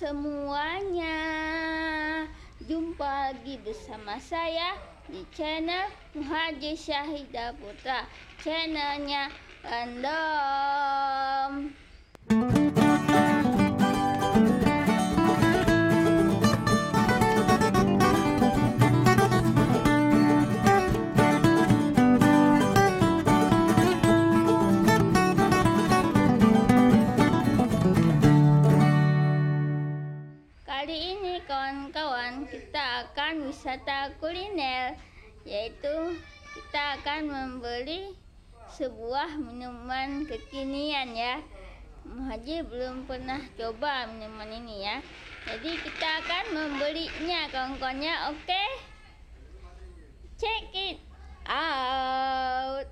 semuanya, jumpa lagi bersama saya di channel Muhajir Syahidah Putra, channelnya Random. Kali ini kawan-kawan kita akan wisata kuliner, yaitu kita akan membeli sebuah minuman kekinian ya. Muhajir belum pernah coba minuman ini ya. Jadi kita akan membelinya kawan-kawannya. Oke? Check it out.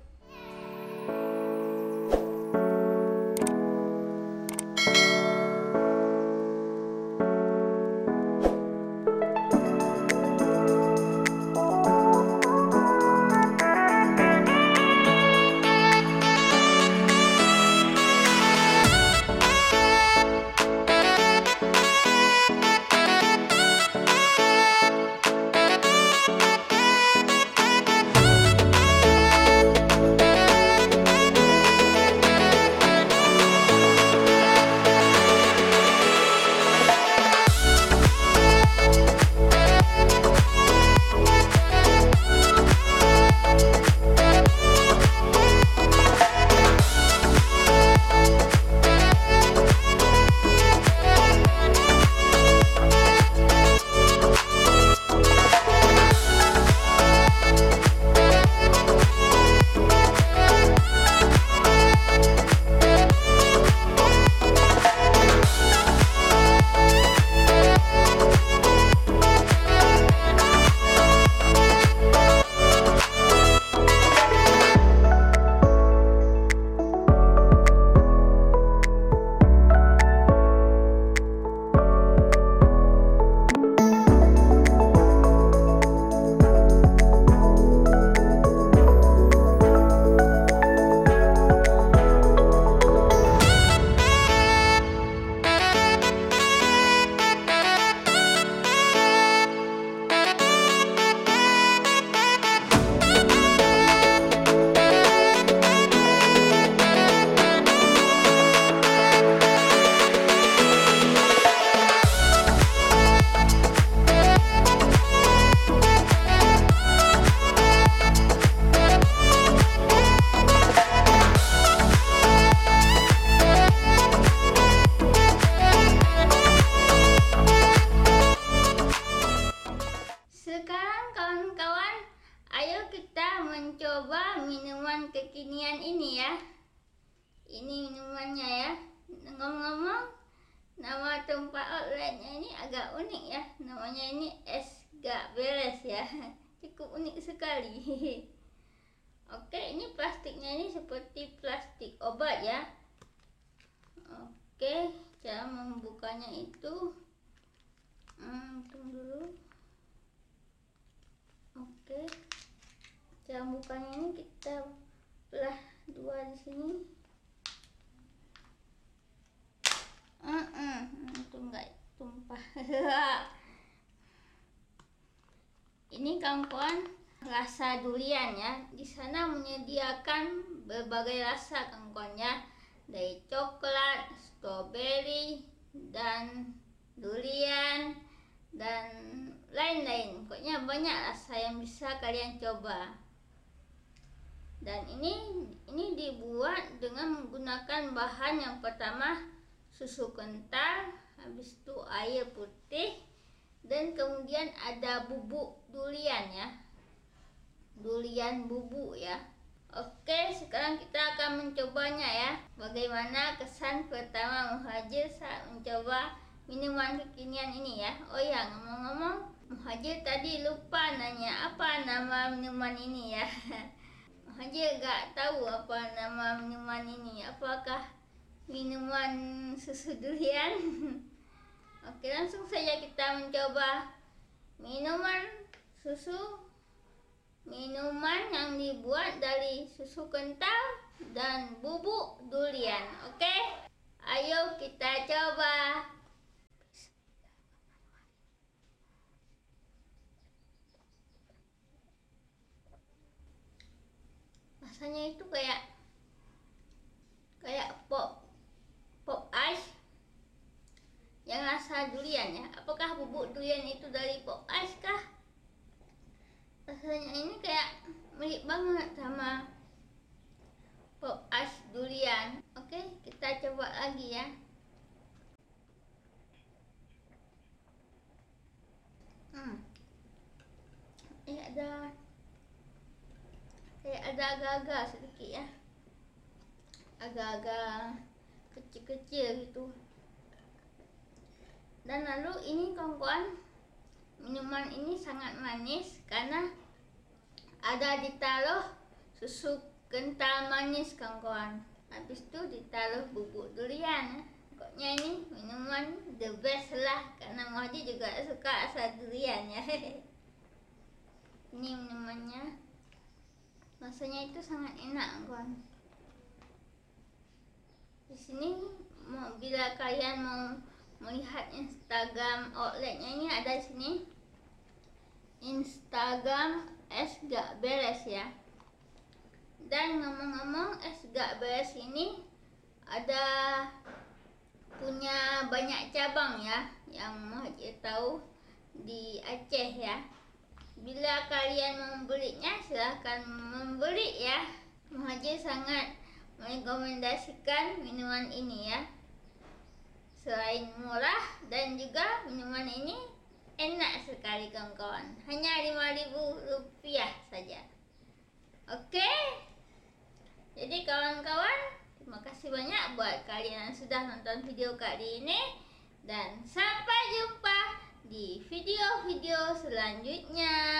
Sekarang kawan-kawan, ayo kita mencoba minuman kekinian ini ya. Ini minumannya ya. Ngomong-ngomong, nama tempat outletnya ini agak unik ya. Namanya ini es gak beres ya. Cukup unik sekali. Oke, ini plastiknya ini seperti plastik obat ya. Oke, cara membukanya itu tunggu dulu. Oke, cara bukanya ini kita belah dua di sini. Itu enggak tumpah. Ini kawan-kawan rasa durian ya. Di sana menyediakan berbagai rasa kawan-kawan ya, dari coklat, stroberi, dan durian, dan lain-lain. Pokoknya banyak rasa yang bisa kalian coba. Dan ini dibuat dengan menggunakan bahan yang pertama susu kental, habis itu air putih, dan kemudian ada bubuk durian ya. Durian bubuk ya. Oke, sekarang kita akan mencobanya ya. Bagaimana kesan pertama Muhajir saat mencoba minuman kekinian ini ya. Oh ya, ngomong-ngomong, Muhajir tadi lupa nanya apa nama minuman ini ya. Muhajir gak tahu apa nama minuman ini. Apakah minuman susu durian? Oke, langsung saja kita mencoba minuman yang dibuat dari susu kental dan bubuk durian. Oke, ayo kita coba. Rasanya itu kayak pop ice yang rasa durian ya. Apakah bubuk durian itu dari pop ice kah? Rasanya ini kayak mirip banget sama pop ice durian. Oke, kita coba lagi ya. Ini ada agak-agak sedikit ya, agak-agak kecil-kecil gitu. Dan lalu ini kawan-kawan, minuman ini sangat manis karena ada ditaruh susu kental manis kawan-kawan. Habis itu ditaruh bubuk durian. Pokoknya ini minuman the best lah, karena Muhaji juga suka rasa durian ya. Ini minumannya, rasanya itu sangat enak kawan. Di sini bila kalian mau melihat Instagram outletnya, ini ada di sini Instagram Es Gak Beres ya. Dan ngomong-ngomong, Es Gak Beres ini ada punya banyak cabang ya, yang Muhaji tahu di Aceh ya. Bila kalian membelinya, silahkan membeli ya. Muhaji sangat merekomendasikan minuman ini ya. Selain murah dan juga minuman ini enak sekali kawan-kawan. Hanya Rp5.000 saja. Oke. Jadi kawan-kawan, terima kasih banyak buat kalian yang sudah nonton video kali ini. Dan sampai jumpa di video-video selanjutnya.